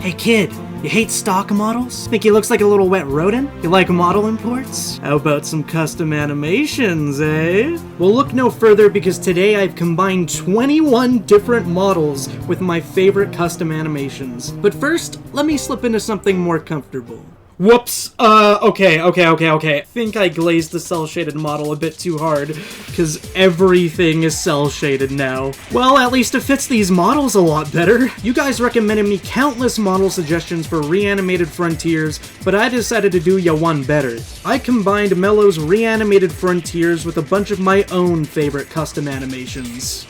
Hey kid, you hate stock models? Think he looks like a little wet rodent? You like model imports? How about some custom animations, eh? Well, look no further because today I've combined 21 different models with my favorite custom animations. But first, let me slip into something more comfortable. Whoops, okay. I think I glazed the cel-shaded model a bit too hard, because everything is cel-shaded now. Well, at least it fits these models a lot better. You guys recommended me countless model suggestions for reanimated Frontiers, but I decided to do ya one better. I combined Mello's reanimated Frontiers with a bunch of my own favorite custom animations.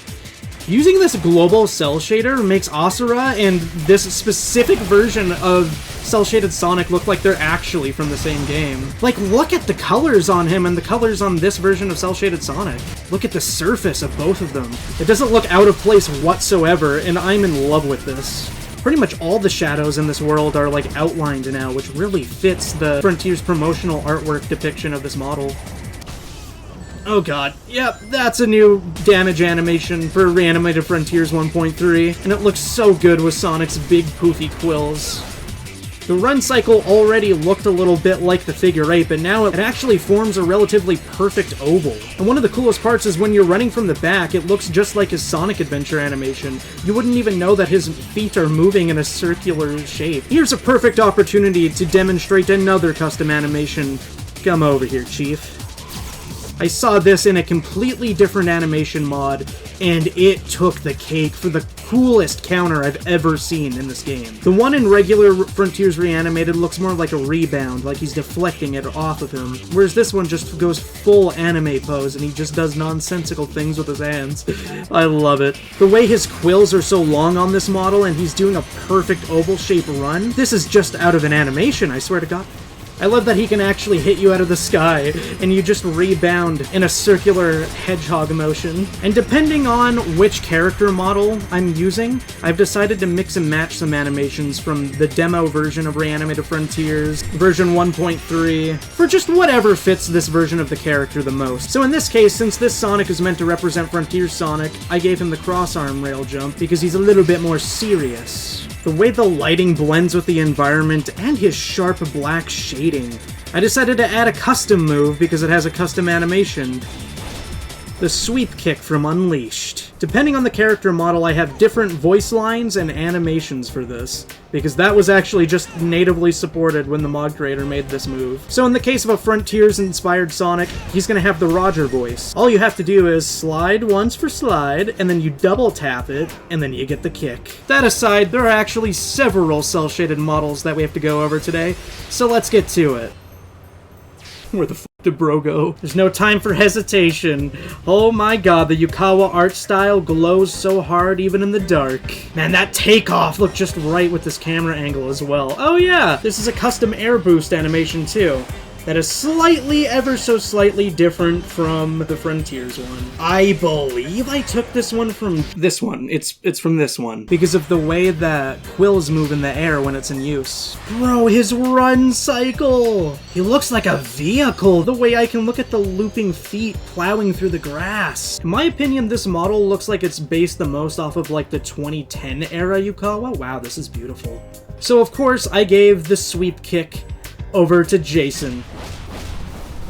Using this global cel shader makes Asura and this specific version of cel-shaded Sonic look like they're actually from the same game. Like, look at the colors on him and the colors on this version of cel-shaded Sonic. Look at the surface of both of them. It doesn't look out of place whatsoever, and I'm in love with this. Pretty much all the shadows in this world are, like, outlined now, which really fits the Frontiers promotional artwork depiction of this model. Oh god, yep, that's a new damage animation for Reanimated Frontiers 1.3, and it looks so good with Sonic's big poofy quills. The run cycle already looked a little bit like the figure 8, but now it actually forms a relatively perfect oval. And one of the coolest parts is when you're running from the back, it looks just like his Sonic Adventure animation. You wouldn't even know that his feet are moving in a circular shape. Here's a perfect opportunity to demonstrate another custom animation. Come over here, Chief. I saw this in a completely different animation mod, and it took the cake for the coolest counter I've ever seen in this game. The one in regular Frontiers Reanimated looks more like a rebound, like he's deflecting it off of him, whereas this one just goes full anime pose and he just does nonsensical things with his hands. I love it. The way his quills are so long on this model and he's doing a perfect oval-shaped run, this is just out of an animation, I swear to God. I love that he can actually hit you out of the sky, and you just rebound in a circular hedgehog motion. And depending on which character model I'm using, I've decided to mix and match some animations from the demo version of Reanimated Frontiers, version 1.3, for just whatever fits this version of the character the most. So in this case, since this Sonic is meant to represent Frontiers Sonic, I gave him the cross-arm rail jump because he's a little bit more serious. The way the lighting blends with the environment and his sharp black shading. I decided to add a custom move because it has a custom animation. The sweep kick from Unleashed. Depending on the character model, I have different voice lines and animations for this, because that was actually just natively supported when the mod creator made this move. So in the case of a Frontiers-inspired Sonic, he's gonna have the Roger voice. All you have to do is slide once for slide, and then you double tap it, and then you get the kick. That aside, there are actually several cel-shaded models that we have to go over today, so let's get to it. Where the f*** did bro go? There's no time for hesitation. Oh my god, the Yukawa art style glows so hard even in the dark. Man, that takeoff looked just right with this camera angle as well. Oh yeah, this is a custom air boost animation too. That is slightly, ever so slightly different from the Frontiers one. I believe I took this one from this one. It's from this one. Because of the way that quills move in the air when it's in use. Bro, his run cycle! He looks like a vehicle, the way I can look at the looping feet plowing through the grass. In my opinion, this model looks like it's based the most off of like the 2010 era Yukawa. Wow, this is beautiful. So of course, I gave the sweep kick over to Jason,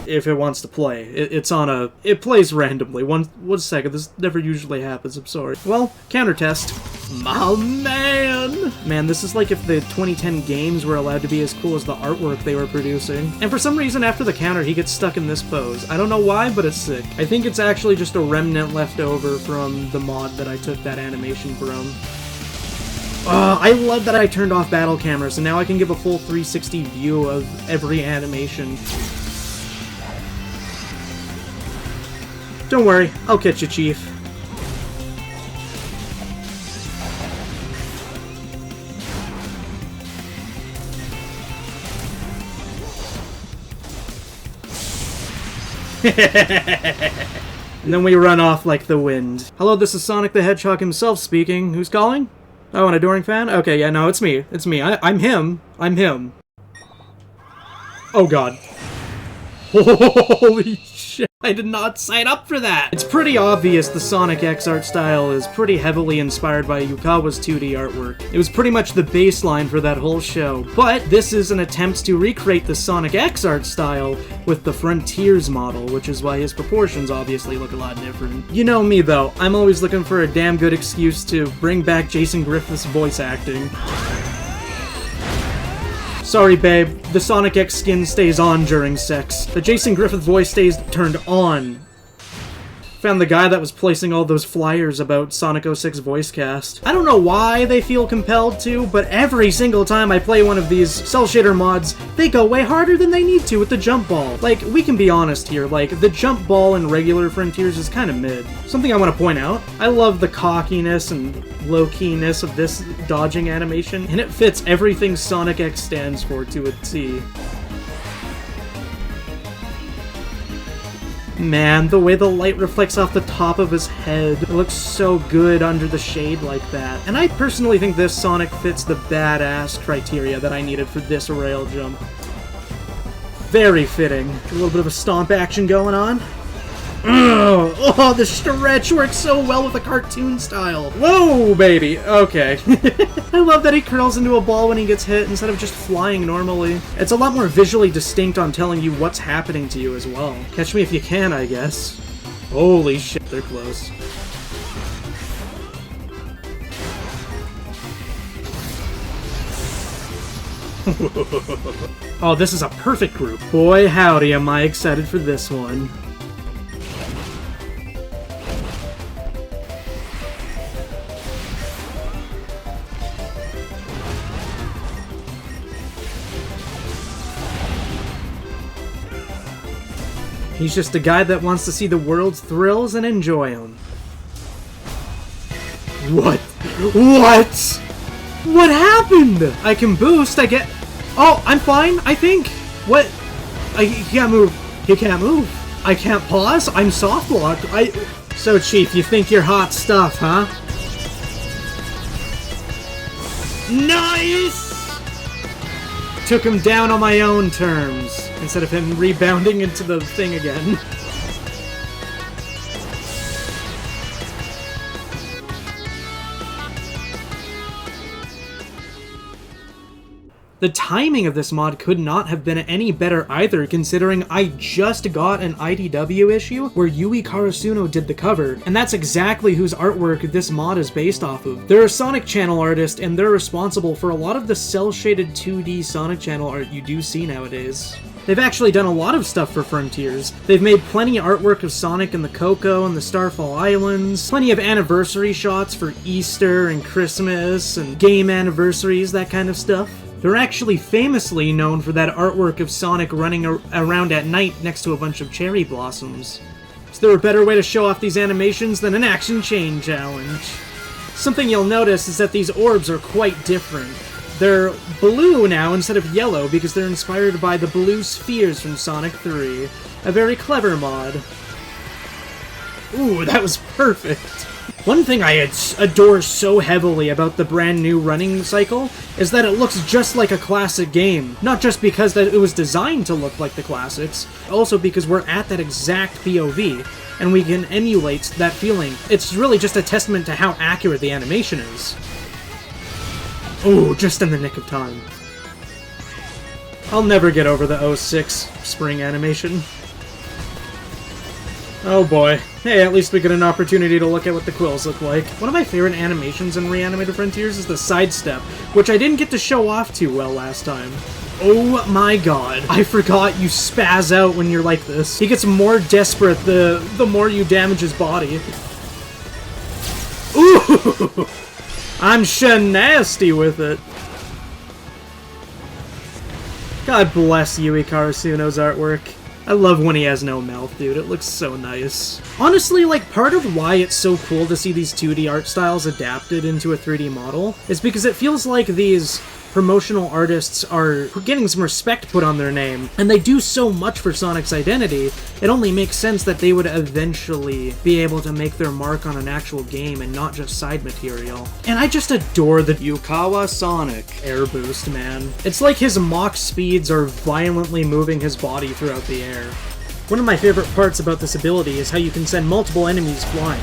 if it wants to play. It plays randomly. One second, this never usually happens, I'm sorry. Well, counter test. My man! Man, this is like if the 2010 games were allowed to be as cool as the artwork they were producing. And for some reason, after the counter, he gets stuck in this pose. I don't know why, but it's sick. I think it's actually just a remnant left over from the mod that I took that animation from. I love that I turned off battle cameras, and now I can give a full 360 view of every animation. Don't worry, I'll catch you, Chief. And then we run off like the wind. Hello, this is Sonic the Hedgehog himself speaking. Who's calling? Oh, an adoring fan? Okay, yeah, no, it's me. It's me. I'm him. I'm him. Oh, God. Holy shit. I did not sign up for that! It's pretty obvious the Sonic X art style is pretty heavily inspired by Yukawa's 2D artwork. It was pretty much the baseline for that whole show, but this is an attempt to recreate the Sonic X art style with the Frontiers model, which is why his proportions obviously look a lot different. You know me though, I'm always looking for a damn good excuse to bring back Jason Griffith's voice acting. Sorry, babe. The Sonic X skin stays on during sex. The Jason Griffith voice stays turned on. Found the guy that was placing all those flyers about Sonic 06 voice cast. I don't know why they feel compelled to, but every single time I play one of these cell shader mods, they go way harder than they need to with the jump ball. Like, we can be honest here, like, the jump ball in regular Frontiers is kind of mid. Something I want to point out, I love the cockiness and low-keyness of this dodging animation, and it fits everything Sonic X stands for to a T. Man, the way the light reflects off the top of his head, it looks so good under the shade like that. And I personally think this Sonic fits the badass criteria that I needed for this rail jump. Very fitting. A little bit of a stomp action going on. Ugh. Oh, the stretch works so well with the cartoon style. Whoa, baby. Okay. I love that he curls into a ball when he gets hit instead of just flying normally. It's a lot more visually distinct on telling you what's happening to you as well. Catch me if you can, I guess. Holy shit, they're close. Oh, this is a perfect group. Boy, howdy, am I excited for this one. He's just a guy that wants to see the world's thrills and enjoy them. What? What? What happened? I can boost, I get... Oh, I'm fine, I think. What? He can't move. He can't move. I can't pause? I'm soft locked. So, Chief, you think you're hot stuff, huh? Nice! Took him down on my own terms, instead of him rebounding into the thing again. The timing of this mod could not have been any better either, considering I just got an IDW issue where Yui Karasuno did the cover, and that's exactly whose artwork this mod is based off of. They're a Sonic Channel artist, and they're responsible for a lot of the cel-shaded 2D Sonic Channel art you do see nowadays. They've actually done a lot of stuff for Frontiers. They've made plenty of artwork of Sonic and the Coco and the Starfall Islands, plenty of anniversary shots for Easter and Christmas and game anniversaries, that kind of stuff. They're actually famously known for that artwork of Sonic running around at night next to a bunch of cherry blossoms. Is there a better way to show off these animations than an action chain challenge? Something you'll notice is that these orbs are quite different. They're blue now instead of yellow because they're inspired by the blue spheres from Sonic 3. A very clever mod. Ooh, that was perfect. One thing I adore so heavily about the brand new running cycle is that it looks just like a classic game. Not just because that it was designed to look like the classics, also because we're at that exact POV, and we can emulate that feeling. It's really just a testament to how accurate the animation is. Ooh, just in the nick of time. I'll never get over the 06 spring animation. Oh boy. Hey, at least we get an opportunity to look at what the quills look like. One of my favorite animations in Reanimated Frontiers is the sidestep, which I didn't get to show off too well last time. Oh my god. I forgot you spaz out when you're like this. He gets more desperate the more you damage his body. Ooh! I'm nasty with it. God bless Yui Karasuno's artwork. I love when he has no mouth, dude. It looks so nice. Honestly, like, part of why it's so cool to see these 2D art styles adapted into a 3D model is because it feels like these promotional artists are getting some respect put on their name, and they do so much for Sonic's identity, it only makes sense that they would eventually be able to make their mark on an actual game and not just side material. And I just adore the Yukawa Sonic air boost, man. It's like his Mach speeds are violently moving his body throughout the air. One of my favorite parts about this ability is how you can send multiple enemies flying.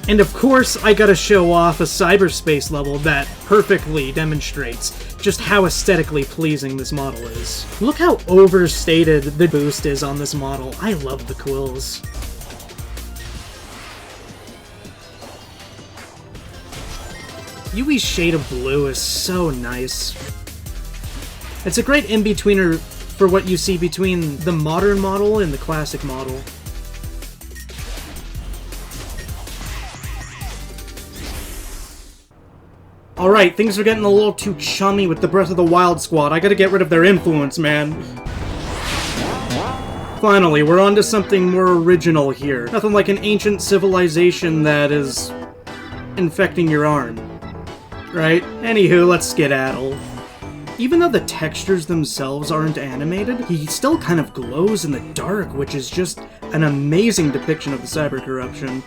And of course, I gotta show off a cyberspace level that perfectly demonstrates just how aesthetically pleasing this model is. Look how overstated the boost is on this model. I love the quills. Yui's shade of blue is so nice. It's a great in-betweener for what you see between the modern model and the classic model. Alright, things are getting a little too chummy with the Breath of the Wild squad. I gotta get rid of their influence, man. Finally, we're onto something more original here. Nothing like an ancient civilization that is infecting your arm. Right? Anywho, let's skedaddle. Even though the textures themselves aren't animated, he still kind of glows in the dark, which is just an amazing depiction of the cyber corruption.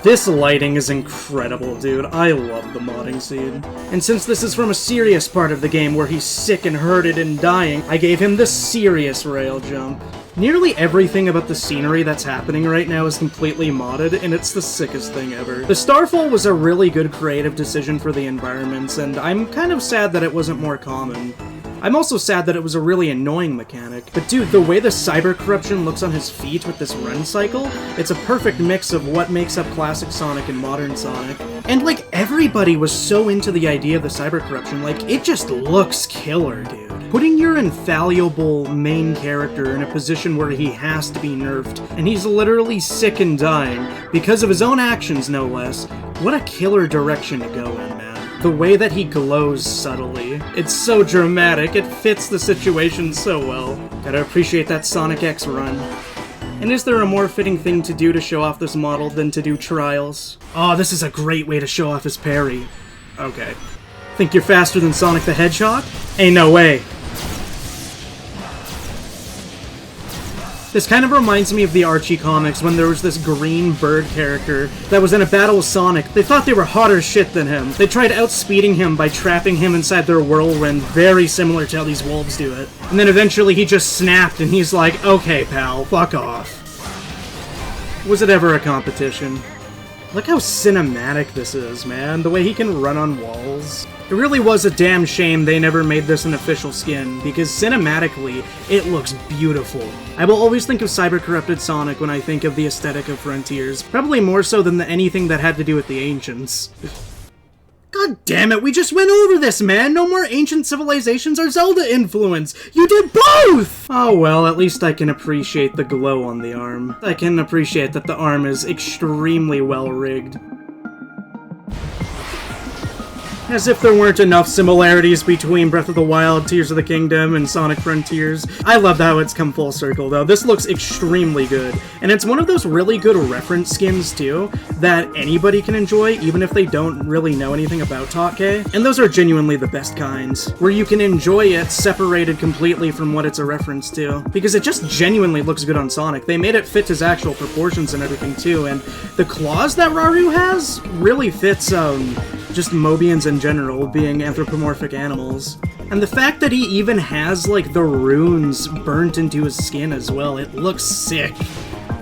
This lighting is incredible, dude. I love the modding scene. And since this is from a serious part of the game where he's sick and hurted and dying, I gave him the serious rail jump. Nearly everything about the scenery that's happening right now is completely modded, and it's the sickest thing ever. The Starfall was a really good creative decision for the environments, and I'm kind of sad that it wasn't more common. I'm also sad that it was a really annoying mechanic. But dude, the way the cyber corruption looks on his feet with this run cycle, it's a perfect mix of what makes up classic Sonic and modern Sonic. And like, everybody was so into the idea of the cyber corruption, like, it just looks killer, dude. Putting your infallible main character in a position where he has to be nerfed, and he's literally sick and dying, because of his own actions no less, what a killer direction to go in, man. The way that he glows subtly. It's so dramatic, it fits the situation so well. Gotta appreciate that Sonic X run. And is there a more fitting thing to do to show off this model than to do trials? Oh, this is a great way to show off his parry. Okay. Think you're faster than Sonic the Hedgehog? Ain't no way. This kind of reminds me of the Archie comics when there was this green bird character that was in a battle with Sonic. They thought they were hotter shit than him. They tried outspeeding him by trapping him inside their whirlwind, very similar to how these wolves do it. And then eventually he just snapped and he's like, okay pal, fuck off. Was it ever a competition? Look how cinematic this is, man. The way he can run on walls. It really was a damn shame they never made this an official skin, because cinematically, it looks beautiful. I will always think of cyber-corrupted Sonic when I think of the aesthetic of Frontiers, probably more so than anything that had to do with the Ancients. God damn it, we just went over this, man! No more ancient civilizations or Zelda influence! You did both! Oh well, at least I can appreciate the glow on the arm. I can appreciate that the arm is extremely well rigged. As if there weren't enough similarities between Breath of the Wild, Tears of the Kingdom, and Sonic Frontiers. I love how it's come full circle, though. This looks extremely good. And it's one of those really good reference skins, too, that anybody can enjoy, even if they don't really know anything about Take. And those are genuinely the best kinds, where you can enjoy it separated completely from what it's a reference to. Because it just genuinely looks good on Sonic. They made it fit his actual proportions and everything, too, and the claws that Raru has really fits, just Mobians in general, being anthropomorphic animals. And the fact that he even has, like, the runes burnt into his skin as well, it looks sick.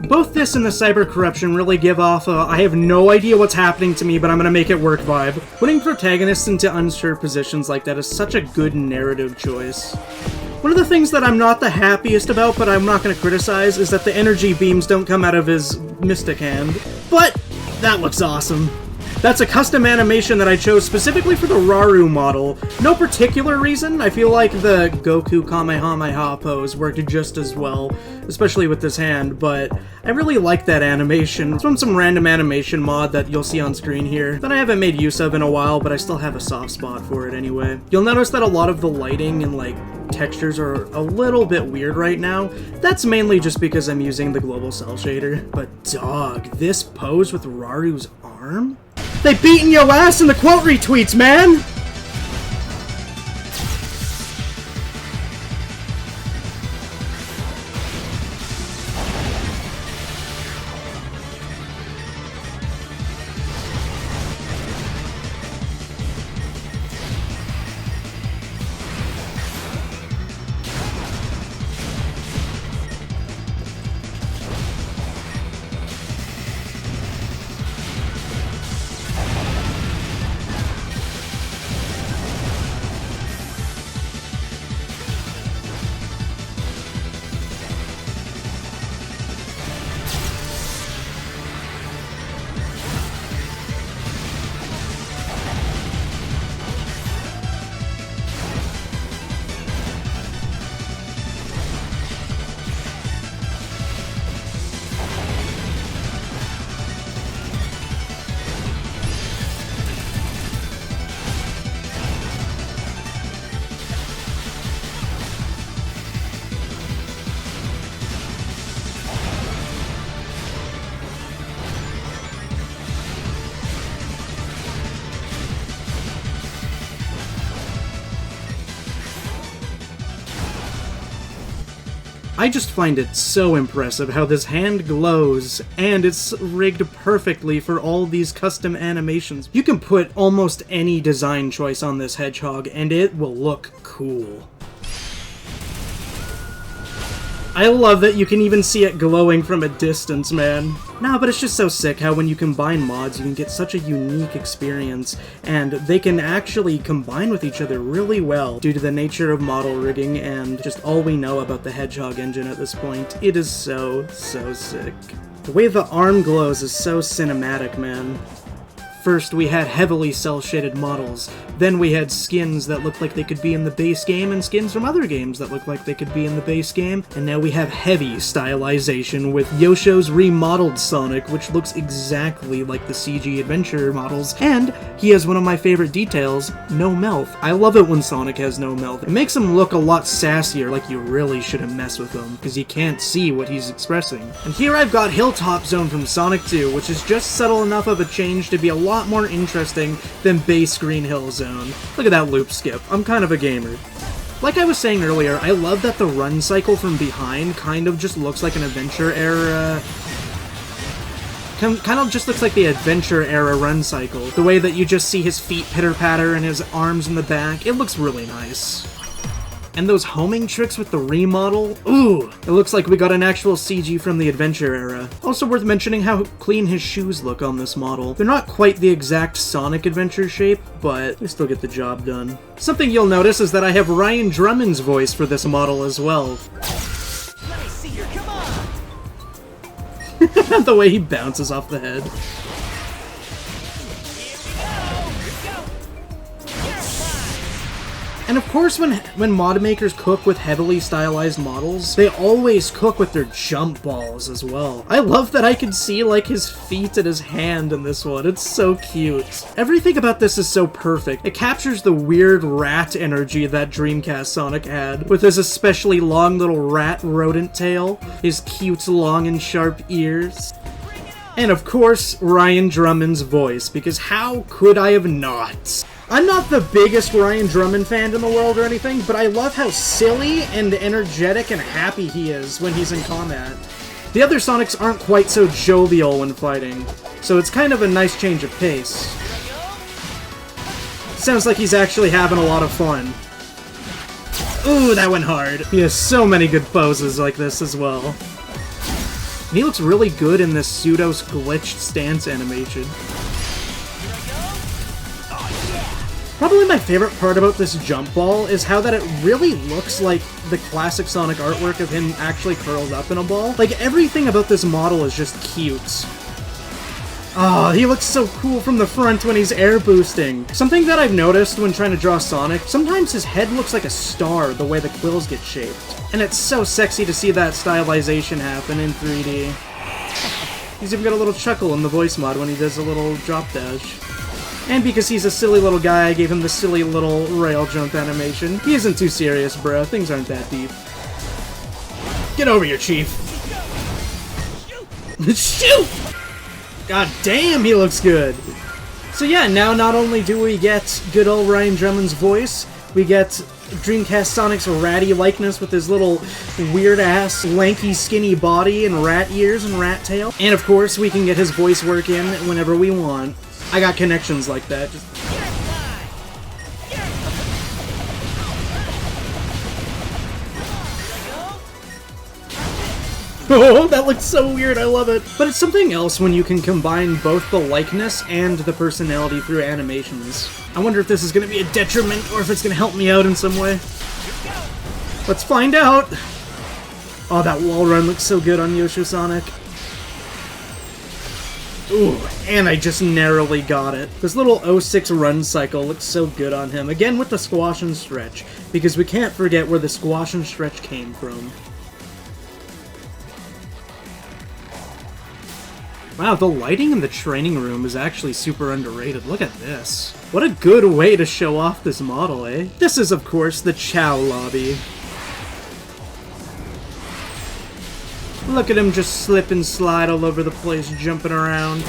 Both this and the cyber corruption really give off a I have no idea what's happening to me, but I'm gonna make it work vibe. Putting protagonists into unsure positions like that is such a good narrative choice. One of the things that I'm not the happiest about, but I'm not gonna criticize, is that the energy beams don't come out of his mystic hand. But that looks awesome. That's a custom animation that I chose specifically for the Raru model. No particular reason. I feel like the Goku Kamehameha pose worked just as well, especially with this hand, but I really like that animation. It's from some random animation mod that you'll see on screen here that I haven't made use of in a while, but I still have a soft spot for it anyway. You'll notice that a lot of the lighting and, like, textures are a little bit weird right now. That's mainly just because I'm using the global cell shader. But dog, this pose with Raru's arm? They beaten your ass in the quote retweets, man! I just find it so impressive how this hand glows, and it's rigged perfectly for all these custom animations. You can put almost any design choice on this hedgehog, and it will look cool. I love that you can even see it glowing from a distance, man. Nah, but it's just so sick how when you combine mods, you can get such a unique experience, and they can actually combine with each other really well due to the nature of model rigging and just all we know about the Hedgehog engine at this point. It is so sick. The way the arm glows is so cinematic, man. First, we had heavily cel-shaded models. Then we had skins that looked like they could be in the base game, and skins from other games that looked like they could be in the base game. And now we have heavy stylization with Yosho's remodeled Sonic, which looks exactly like the CG adventure models. And he has one of my favorite details, no mouth. I love it when Sonic has no mouth. It makes him look a lot sassier, like you really shouldn't mess with him, because you can't see what he's expressing. And here I've got Hilltop Zone from Sonic 2, which is just subtle enough of a change to be a lot more interesting than base Green Hill Zone. Look at that loop skip. I'm kind of a gamer. Like I was saying earlier, I love that the run cycle from behind kind of just looks like an adventure era... kind of just looks like the adventure era run cycle. The way that you just see his feet pitter-patter and his arms in the back, it looks really nice. And those homing tricks with the remodel, ooh! It looks like we got an actual CG from the adventure era. Also worth mentioning how clean his shoes look on this model. They're not quite the exact Sonic Adventure shape, but they still get the job done. Something you'll notice is that I have Ryan Drummond's voice for this model as well. Let me see your come on. The way he bounces off the head. And of course, when mod makers cook with heavily stylized models, they always cook with their jump balls as well. I love that I can see, like, his feet and his hand in this one. It's so cute. Everything about this is so perfect. It captures the weird rat energy that Dreamcast Sonic had, with his especially long little rat rodent tail, his cute long and sharp ears. And of course, Ryan Drummond's voice, because how could I have not? I'm not the biggest Ryan Drummond fan in the world or anything, but I love how silly and energetic and happy he is when he's in combat. The other Sonics aren't quite so jovial when fighting, so it's kind of a nice change of pace. Sounds like he's actually having a lot of fun. Ooh, that went hard. He has so many good poses like this as well. And he looks really good in this pseudo-glitched stance animation. Probably my favorite part about this jump ball is how that it really looks like the classic Sonic artwork of him actually curled up in a ball. Like, everything about this model is just cute. Oh, he looks so cool from the front when he's air boosting. Something that I've noticed when trying to draw Sonic, sometimes his head looks like a star the way the quills get shaped. And it's so sexy to see that stylization happen in 3D. He's even got a little chuckle in the voice mod when he does a little drop dash. And because he's a silly little guy, I gave him the silly little rail jump animation. He isn't too serious, bro. Things aren't that deep. Get over here, Chief. Shoot! God damn, he looks good. So yeah, now not only do we get good old Ryan Drummond's voice, we get Dreamcast Sonic's ratty likeness with his little weird-ass, lanky, skinny body and rat ears and rat tail. And of course, we can get his voice work in whenever we want. I got connections like that. Just... Oh, that looks so weird, I love it. But it's something else when you can combine both the likeness and the personality through animations. I wonder if this is going to be a detriment or if it's going to help me out in some way. Let's find out! Oh, that wall run looks so good on Yoshi Sonic. Ooh, and I just narrowly got it. This little 06 run cycle looks so good on him. Again with the squash and stretch, because we can't forget where the squash and stretch came from. Wow, the lighting in the training room is actually super underrated. Look at this. What a good way to show off this model, eh? This is, of course, the Chow lobby. Look at him just slip and slide all over the place, jumping around.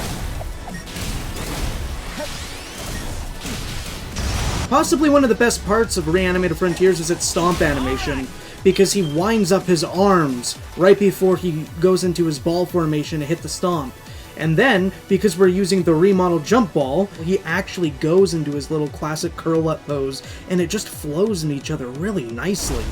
Possibly one of the best parts of Reanimated Frontiers is its stomp animation, because he winds up his arms right before he goes into his ball formation to hit the stomp. And then, because we're using the remodeled jump ball, he actually goes into his little classic curl-up pose, and it just flows in each other really nicely.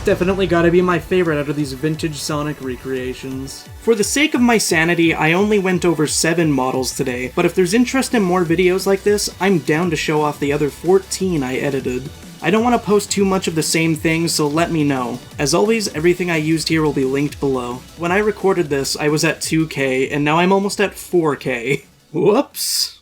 Definitely gotta be my favorite out of these vintage Sonic recreations. For the sake of my sanity, I only went over 7 models today, but if there's interest in more videos like this, I'm down to show off the other 14 I edited. I don't want to post too much of the same thing, so let me know. As always, everything I used here will be linked below. When I recorded this, I was at 2K, and now I'm almost at 4K. Whoops.